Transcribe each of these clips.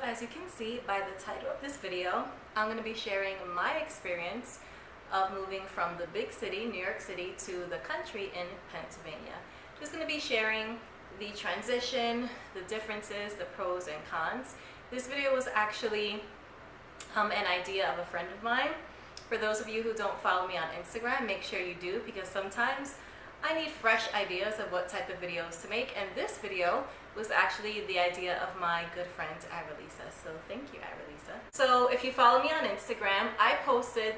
as you can see by the title of this video, I'm going to be sharing my experience of moving from the big city, New York City, to the country in Pennsylvania. Just going to be sharing the transition, the differences, the pros and cons. This video was actually an idea of a friend of mine. For those of you who don't follow me on Instagram, make sure you do, because sometimes I need fresh ideas of what type of videos to make, and this video was actually the idea of my good friend Arilisa. So thank you, Arilisa. So if you follow me on Instagram, I posted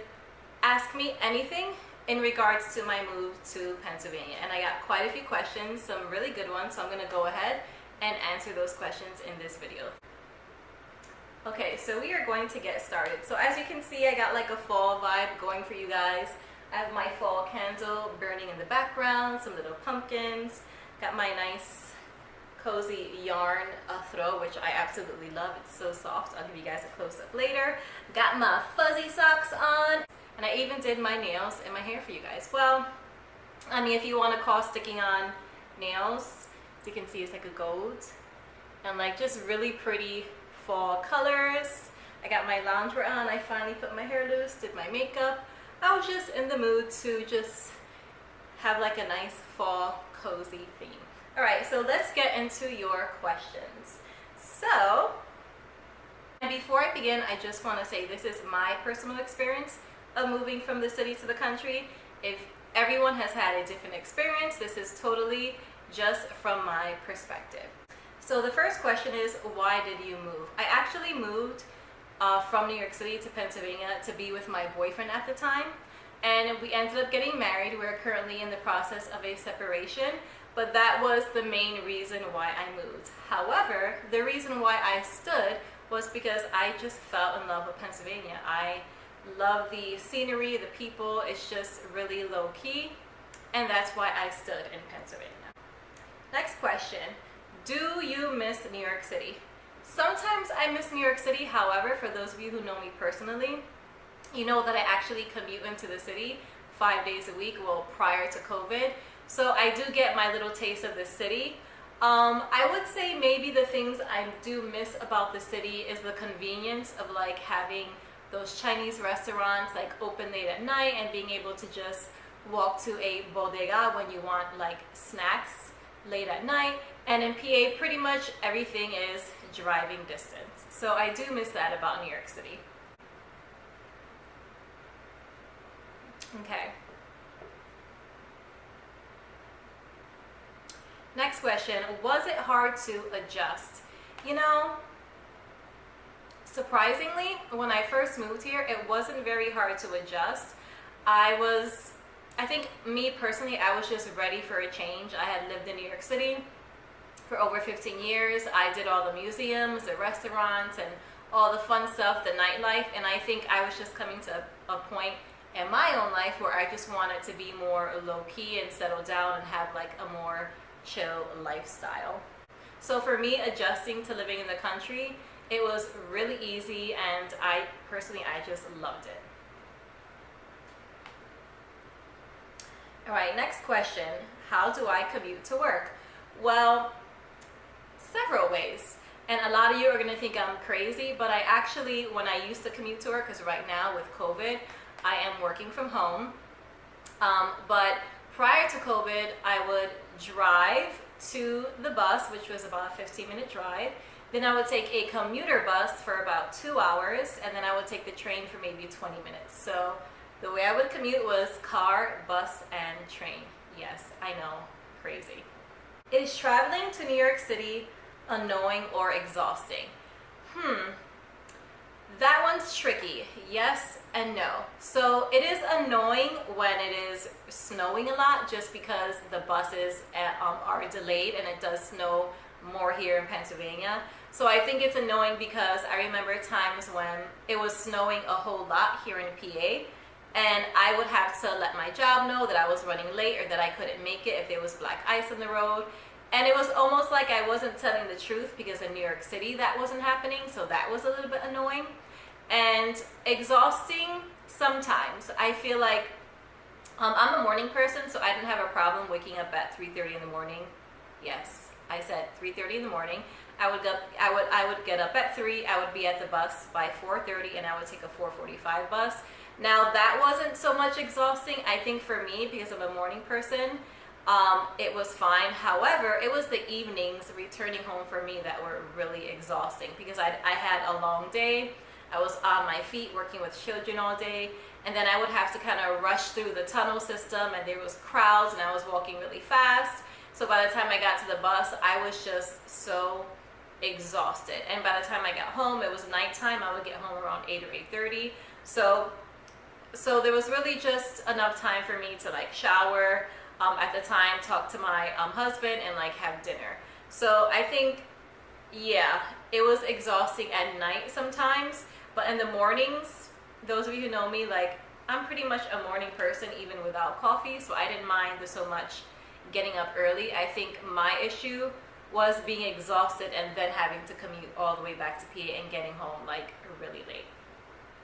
Ask Me Anything in regards to my move to Pennsylvania, and I got quite a few questions, some really good ones, so I'm going to go ahead and answer those questions in this video. Okay, so we are going to get started. So as you can see, I got like a fall vibe going for you guys. I have my fall candle burning in the background, some little pumpkins, got my nice cozy yarn throw, which I absolutely love. It's so soft. I'll give you guys a close-up later. Got my fuzzy socks on, and I even did my nails and my hair for you guys. Well, I mean, if you want to call sticking on nails, as you can see, it's like a gold and like just really pretty fall colors. I got my loungewear on. I finally put my hair loose, did my makeup. I was just in the mood to just have like a nice fall cozy theme. All right, so let's get into your questions. So, and before I begin, I just want to say this is my personal experience of moving from the city to the country. If everyone has had a different experience, this is totally just from my perspective. So the first question is, why did you move? I actually moved from New York City to Pennsylvania to be with my boyfriend at the time, and we ended up getting married. We're currently in the process of a separation, but that was the main reason why I moved. However, the reason why I stood was because I just fell in love with Pennsylvania. I love the scenery, the people. It's just really low-key, and that's why I stood in Pennsylvania. Next question, do you miss New York City? Sometimes I miss New York City. However, for those of you who know me personally, you know that I actually commute into the city 5 days a week, well, prior to COVID. So I do get my little taste of the city. I would say maybe the things I do miss about the city is the convenience of like having those Chinese restaurants like open late at night and being able to just walk to a bodega when you want like snacks late at night. And in PA, pretty much everything is driving distance. So I do miss that about New York City. Okay. Next question, was it hard to adjust? You know, surprisingly, when I first moved here, it wasn't very hard to adjust. I think me personally, I was just ready for a change. I had lived in New York City for over 15 years. I did all the museums, the restaurants, and all the fun stuff, the nightlife, and I think I was just coming to a point in my own life where I just wanted to be more low-key and settle down and have like a more chill lifestyle. So for me, adjusting to living in the country, it was really easy, and I just loved it. All right, next question, how do I commute to work? Well, several ways, and a lot of you are going to think I'm crazy, but I actually, when I used to commute to work, because right now with COVID I am working from home, but prior to COVID I would drive to the bus, which was about a 15-minute drive. Then I would take a commuter bus for about 2 hours, and then I would take the train for maybe 20 minutes. So the way I would commute was car, bus, and train. Yes, I know, crazy. Is traveling to New York City annoying or exhausting? That one's tricky. Yes and no. So it is annoying when it is snowing a lot, just because the buses are delayed, and it does snow more here in Pennsylvania. So I think it's annoying because I remember times when it was snowing a whole lot here in PA, and I would have to let my job know that I was running late or that I couldn't make it if there was black ice on the road. And it was almost like I wasn't telling the truth, because in New York City that wasn't happening, so that was a little bit annoying. And exhausting sometimes. I feel like I'm a morning person, so I didn't have a problem waking up at 3:30 in the morning. Yes, I said 3:30 in the morning. I would get up at 3. I would be at the bus by 4:30, and I would take a 4:45 bus. Now that wasn't so much exhausting. I think for me, because I'm a morning person, it was fine. However, it was the evenings returning home for me that were really exhausting, because I had a long day. I was on my feet working with children all day, and then I would have to kind of rush through the tunnel system, and there was crowds, and I was walking really fast. So by the time I got to the bus, I was just so exhausted. And by the time I got home, it was nighttime. I would get home around 8 or 8:30. So there was really just enough time for me to like shower, at the time, talk to my husband, and like have dinner. So I think, yeah, it was exhausting at night sometimes, but in the mornings, those of you who know me, like, I'm pretty much a morning person even without coffee, so I didn't mind so much getting up early. I think my issue was being exhausted and then having to commute all the way back to PA and getting home like really late.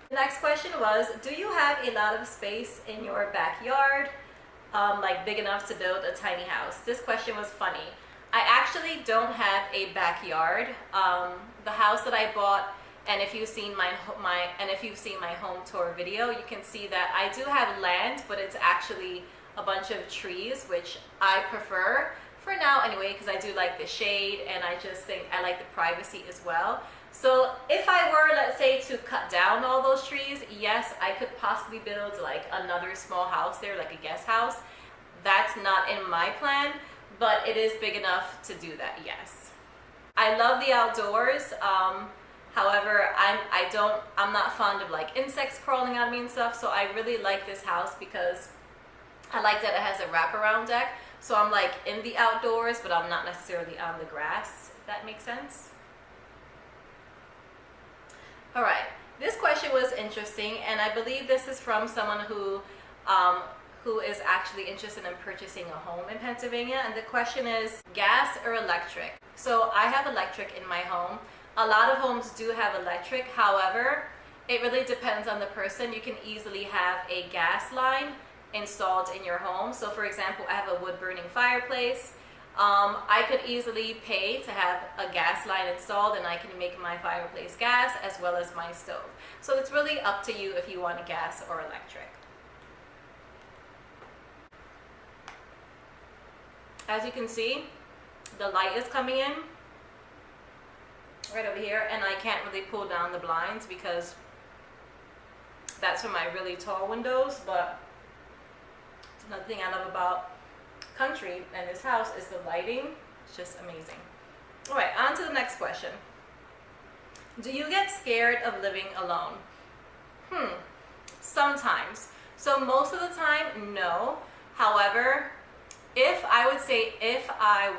The next question was, do you have a lot of space in your backyard, like big enough to build a tiny house? This question was funny. I actually don't have a backyard. The house that I bought, and if you've seen my home tour video, you can see that I do have land, but it's actually a bunch of trees, which I prefer for now anyway, because I do like the shade, and I just think I like the privacy as well. So if I were, let's say, to cut down all those trees, yes, I could possibly build like another small house there, like a guest house. That's not in my plan, but it is big enough to do that, yes. I love the outdoors. However, I'm not fond of like insects crawling on me and stuff, so I really like this house because I like that it has a wraparound deck. So I'm like in the outdoors, but I'm not necessarily on the grass, if that makes sense. All right, this question was interesting, and I believe this is from someone who is actually interested in purchasing a home in Pennsylvania. And the question is, gas or electric? So I have electric in my home. A lot of homes do have electric. However, it really depends on the person. You can easily have a gas line installed in your home. So for example, I have a wood burning fireplace. I could easily pay to have a gas line installed, and I can make my fireplace gas as well as my stove. So it's really up to you if you want a gas or electric. As you can see, the light is coming in right over here, and I can't really pull down the blinds because that's for my really tall windows, but it's another thing I love about country and this house is the lighting. It's just amazing. All right, on to the next question. Do you get scared of living alone? Sometimes. So most of the time, no. However, if I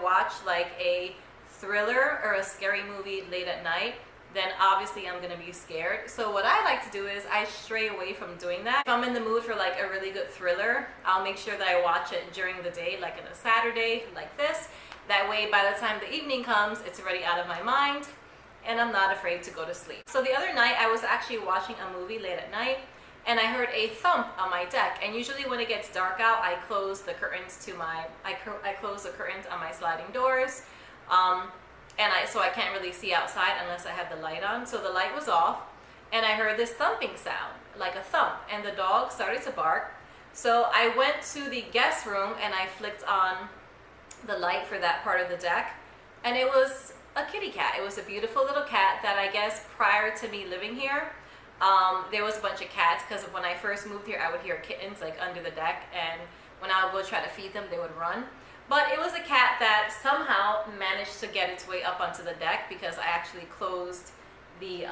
watch like a thriller or a scary movie late at night, then obviously I'm gonna be scared. So what I like to do is I stray away from doing that. If I'm in the mood for like a really good thriller, I'll make sure that I watch it during the day, like on a Saturday like this. That way by the time the evening comes, it's already out of my mind and I'm not afraid to go to sleep. So the other night I was actually watching a movie late at night, and I heard a thump on my deck. And usually when it gets dark out, I close the curtains I close the curtains on my sliding doors. So I can't really see outside unless I have the light on. So the light was off, and I heard this thumping sound, like a thump, and the dog started to bark. So I went to the guest room and I flicked on the light for that part of the deck, and it was a kitty cat. It was a beautiful little cat that I guess prior to me living here, there was a bunch of cats, because when I first moved here, I would hear kittens like under the deck, and when I would go try to feed them, they would run. But it was a cat that somehow managed to get its way up onto the deck because I actually closed the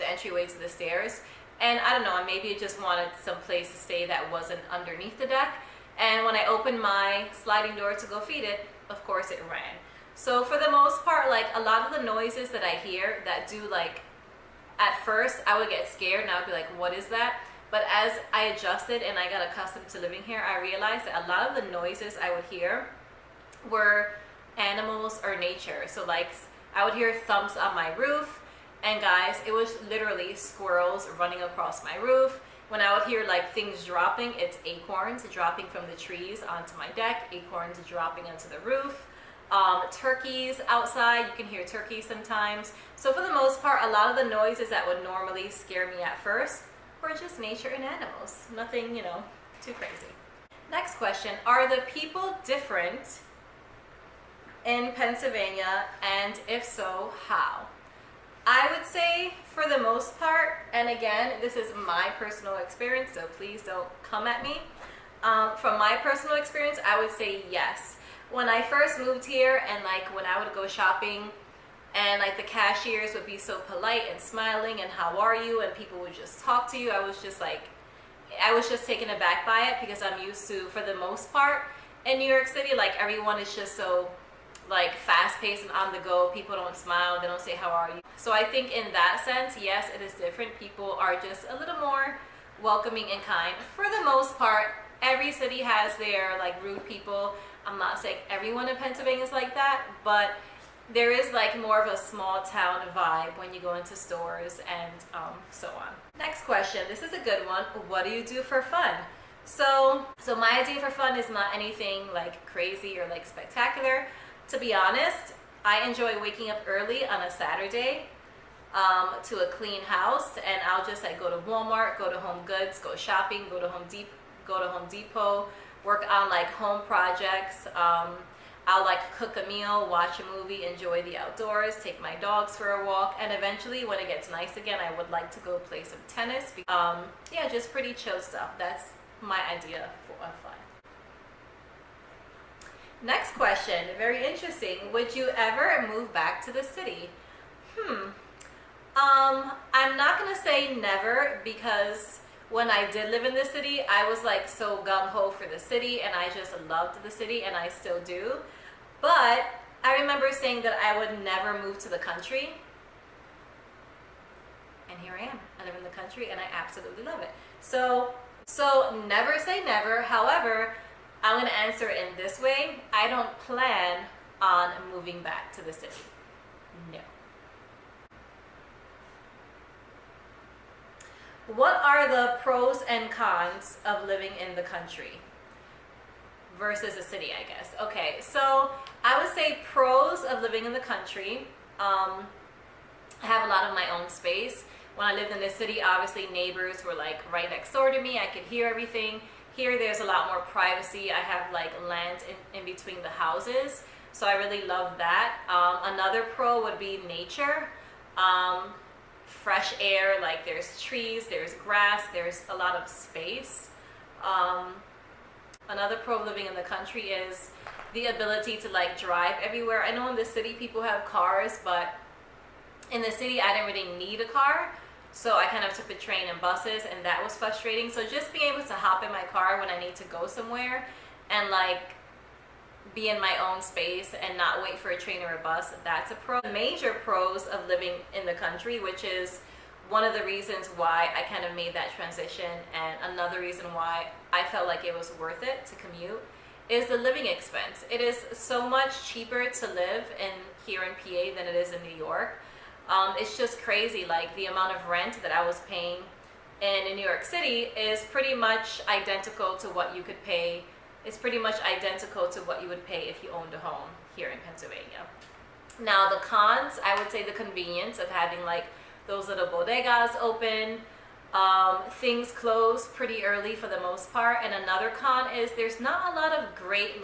entryway to the stairs. And I don't know, maybe it just wanted some place to stay that wasn't underneath the deck. And when I opened my sliding door to go feed it, of course it ran. So for the most part, like a lot of the noises that I hear that do like, at first I would get scared and I would be like, what is that? But as I adjusted and I got accustomed to living here, I realized that a lot of the noises I would hear were animals or nature. So like I would hear thumps on my roof, and guys, it was literally squirrels running across my roof. When I would hear like things dropping, it's acorns dropping from the trees onto my deck, acorns dropping onto the roof. turkeys outside. You can hear turkeys sometimes. So for the most part, a lot of the noises that would normally scare me at first were just nature and animals. Nothing, too crazy. Next question, are the people different in Pennsylvania, and if so, how? I would say for the most part, and again, this is my personal experience, so please don't come at me. From my personal experience, I would say yes. When I first moved here and when I would go shopping and the cashiers would be so polite and smiling and how are you, and people would just talk to you, I was just taken aback by it, because I'm used to, for the most part, in New York City, everyone is just so fast-paced and on the go. People don't smile, they don't say how are you. So I think in that sense, yes, it is different. People are just a little more welcoming and kind. For the most part, every city has their rude people. I'm not saying everyone in Pennsylvania is like that, but there is more of a small town vibe when you go into stores and so on. Next question, this is a good one. What do you do for fun? So my idea for fun is not anything crazy or spectacular. To be honest, I enjoy waking up early on a Saturday to a clean house, and I'll just go to Walmart, go to Home Goods, go shopping, go to Home Depot, work on home projects. I'll cook a meal, watch a movie, enjoy the outdoors, take my dogs for a walk, and eventually when it gets nice again, I would like to go play some tennis. Yeah, just pretty chill stuff. That's my idea of fun. Next question, very interesting. Would you ever move back to the city? I'm not gonna say never, because when I did live in the city, I was so gung-ho for the city, and I just loved the city, and I still do. But I remember saying that I would never move to the country, and here I am. I live in the country, and I absolutely love it. So never say never. However, I'm going to answer it in this way. I don't plan on moving back to the city. No. What are the pros and cons of living in the country versus a city, I guess? Okay, so I would say pros of living in the country. I have a lot of my own space. When I lived in the city, obviously neighbors were right next door to me. I could hear everything. Here, there's a lot more privacy. I have land in between the houses, so I really love that. Another pro would be nature. Fresh air, there's trees, there's grass, there's a lot of space. Another pro of living in the country is the ability to drive everywhere. I know in the city people have cars, but in the city I didn't really need a car, so I kind of took the train and buses, and that was frustrating. So just being able to hop in my car when I need to go somewhere and be in my own space and not wait for a train or a bus, that's a pro. Major pros of living in the country, which is one of the reasons why I kind of made that transition, and another reason why I felt like it was worth it to commute, is the living expense. It is so much cheaper to live here in PA than it is in New York. It's just crazy. The amount of rent that I was paying in New York City is pretty much identical to what you could pay. It's pretty much identical to what you would pay if you owned a home here in Pennsylvania. Now the cons, I would say the convenience of having those little bodegas open. Things close pretty early for the most part. And another con is there's not a lot of great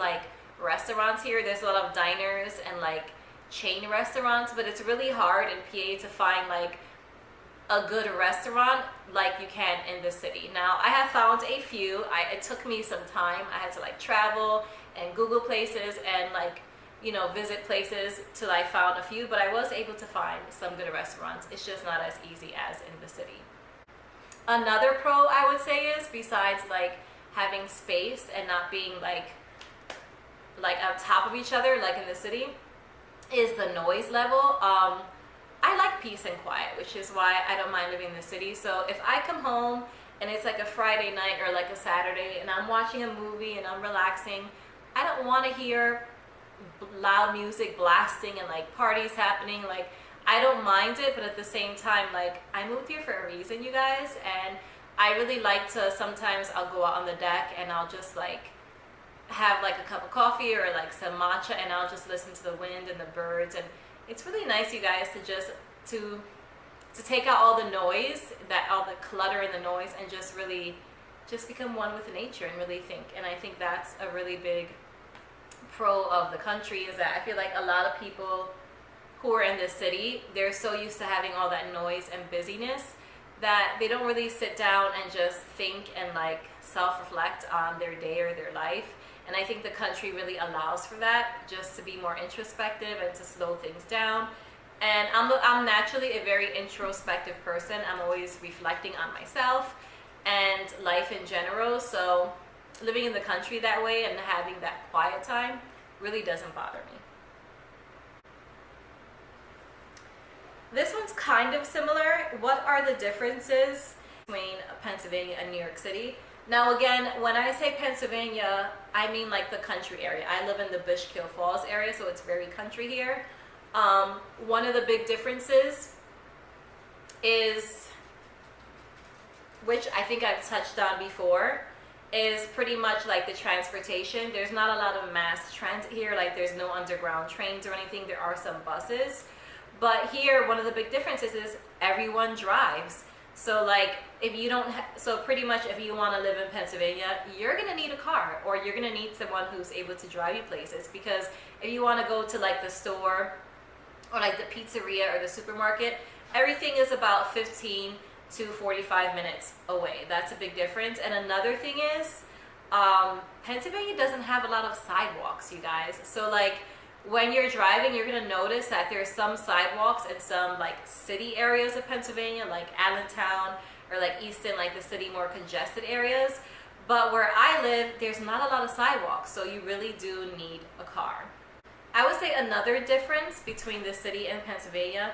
restaurants here. There's a lot of diners and chain restaurants, but it's really hard in PA to find a good restaurant like you can in the city. Now I have found a few. It took me some time. I had to travel and Google places and visit places till I found a few, but I was able to find some good restaurants. It's just not as easy as in the city. Another pro I would say is, besides having space and not being on top of each other like in the city, is the noise level. I like peace and quiet, which is why I don't mind living in the city. So if I come home and it's a Friday night or a Saturday and I'm watching a movie and I'm relaxing, I don't want to hear loud music blasting and parties happening. I don't mind it, but at the same time, I moved here for a reason, you guys, and I really like to, sometimes I'll go out on the deck and I'll just have like a cup of coffee or like some matcha, and I'll just listen to the wind and the birds. And it's really nice, you guys, to just to take out all the noise, all the clutter and the noise, and just really just become one with nature and really think. And I think that's a really big pro of the country, is that I feel like a lot of people who are in this city, they're so used to having all that noise and busyness that they don't really sit down and just think and like self-reflect on their day or their life. And I think the country really allows for that, just to be more introspective and to slow things down. And I'm naturally a very introspective person. I'm always reflecting on myself and life in general. So living in the country that way and having that quiet time really doesn't bother me. This one's kind of similar. What are the differences between Pennsylvania and New York City? Now again, when I say Pennsylvania, I mean like the country area. I live in the Bushkill Falls area, so it's very country here. One of the big differences is, which I think I've touched on before, is pretty much like the transportation. There's not a lot of mass transit here, like there's no underground trains or anything. There are some buses. But here, one of the big differences is everyone drives. So like if you don't, so pretty much if you want to live in Pennsylvania, you're going to need a car, or you're going to need someone who's able to drive you places. Because if you want to go to like the store or like the pizzeria or the supermarket, everything is about 15 to 45 minutes away. That's a big difference. And another thing is, Pennsylvania doesn't have a lot of sidewalks, you guys. So like when you're driving, you're going to notice that there's some sidewalks in some like city areas of Pennsylvania, like Allentown or like Easton, like the city more congested areas. But where I live, there's not a lot of sidewalks, so you really do need a car. I would say another difference between the city and Pennsylvania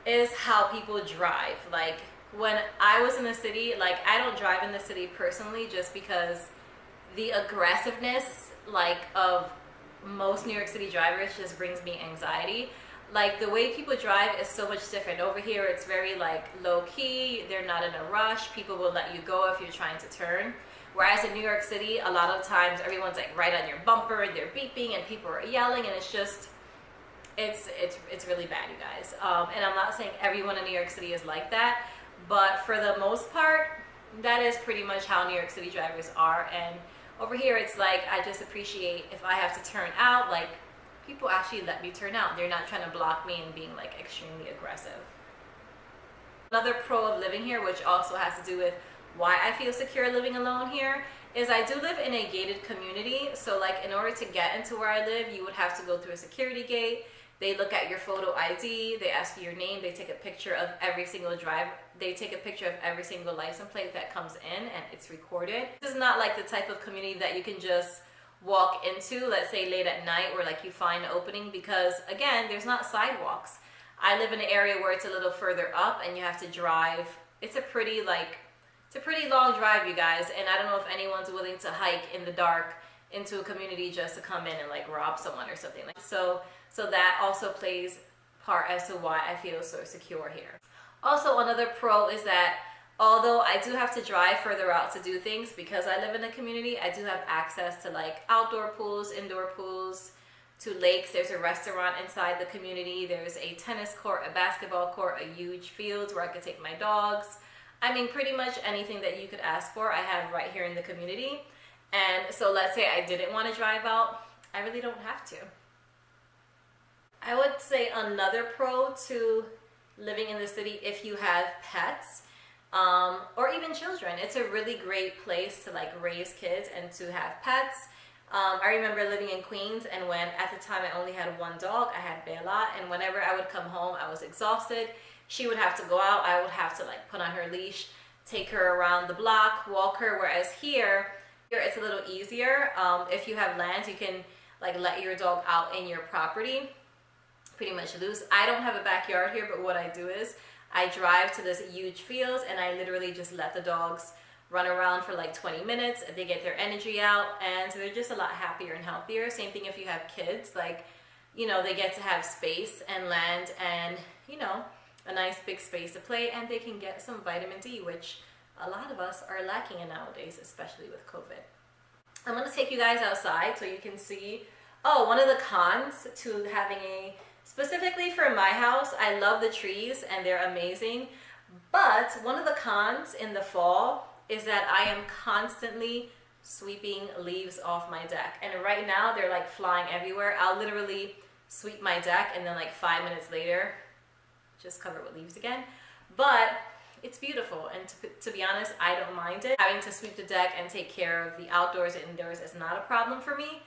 is how people drive. Like when I was in the city, like I don't drive in the city personally, just because the aggressiveness like of most New York City drivers just brings me anxiety. Like the way people drive is so much different. Over here it's very like low key, they're not in a rush, people will let you go if you're trying to turn. Whereas in New York City, a lot of times everyone's like right on your bumper and they're beeping and people are yelling, and it's just, it's really bad, you guys. And I'm not saying everyone in New York City is like that, but for the most part, that is pretty much how New York City drivers are. And over here, it's like, I just appreciate if I have to turn out, like people actually let me turn out. They're not trying to block me and being like extremely aggressive. Another pro of living here, which also has to do with why I feel secure living alone here, is I do live in a gated community. So like in order to get into where I live, you would have to go through a security gate. They look at your photo ID, they ask you your name, they take a picture of every single they take a picture of every single license plate that comes in, and it's recorded. This is not like the type of community that you can just walk into, let's say late at night, where like you find an opening, because again, there's not sidewalks. I live in an area where it's a little further up and you have to drive. It's a pretty long drive, you guys, and I don't know if anyone's willing to hike in the dark into a community just to come in and like rob someone or something like that. So that also plays part as to why I feel so secure here. Also, another pro is that although I do have to drive further out to do things, because I live in a community, I do have access to like outdoor pools, indoor pools, to lakes. There's a restaurant inside the community. There's a tennis court, a basketball court, a huge field where I could take my dogs. I mean, pretty much anything that you could ask for, I have right here in the community. And so let's say I didn't want to drive out, I really don't have to. I would say another pro to living in the city, if you have pets, or even children, it's a really great place to like raise kids and to have pets. I remember living in Queens, and when at the time I only had one dog, I had Bella, and whenever I would come home, I was exhausted. She would have to go out, I would have to like put on her leash, take her around the block, walk her, whereas here it's a little easier. If you have land, you can like let your dog out in your property pretty much loose. I don't have a backyard here, but what I do is I drive to this huge field and I literally just let the dogs run around for like 20 minutes. They get their energy out, and so they're just a lot happier and healthier. Same thing if you have kids, like, you know, they get to have space and land and, you know, a nice big space to play, and they can get some vitamin D, which a lot of us are lacking in nowadays, especially with COVID. I'm going to take you guys outside so you can see. Oh, one of the cons to having specifically for my house, I love the trees and they're amazing. But one of the cons in the fall is that I am constantly sweeping leaves off my deck. And right now they're like flying everywhere. I'll literally sweep my deck and then like 5 minutes later, just cover it with leaves again. But it's beautiful, and to be honest, I don't mind it. Having to sweep the deck and take care of the outdoors and indoors is not a problem for me.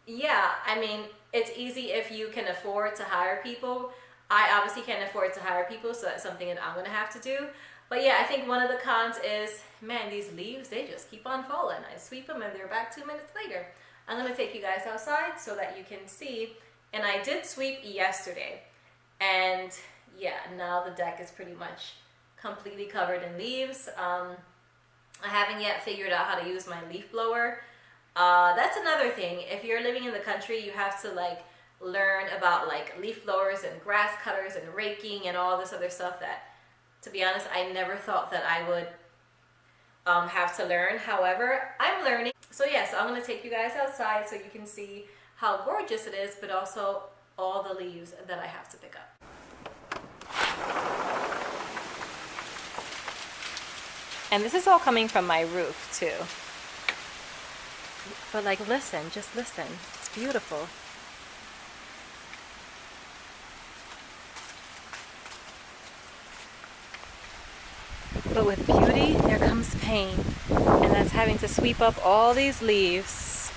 Yeah, I mean, it's easy if you can afford to hire people. I obviously can't afford to hire people, so that's something that I'm gonna have to do. But yeah, I think one of the cons is, man, these leaves, they just keep on falling. I sweep them and they're back 2 minutes later. I'm gonna take you guys outside so that you can see. And I did sweep yesterday. And yeah, now the deck is pretty much completely covered in leaves. I haven't yet figured out how to use my leaf blower. That's another thing. If you're living in the country, you have to like learn about like leaf blowers and grass cutters and raking and all this other stuff that, to be honest, I never thought that I would have to learn. However, I'm learning. So yeah, so I'm gonna take you guys outside so you can see how gorgeous it is, but also all the leaves that I have to pick up. And this is all coming from my roof too. But like, listen, just listen. It's beautiful. But with beauty, there comes pain. And that's having to sweep up all these leaves.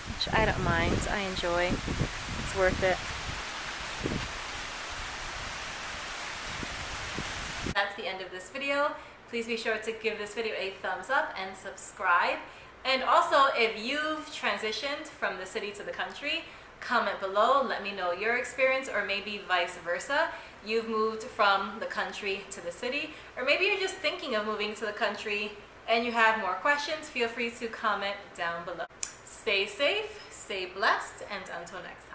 Which I don't mind. I enjoy. It's worth it. That's the end of this video. Please be sure to give this video a thumbs up and subscribe. And also, if you've transitioned from the city to the country, comment below. Let me know your experience, or maybe vice versa. You've moved from the country to the city, or maybe you're just thinking of moving to the country and you have more questions. Feel free to comment down below. Stay safe, stay blessed, and until next time.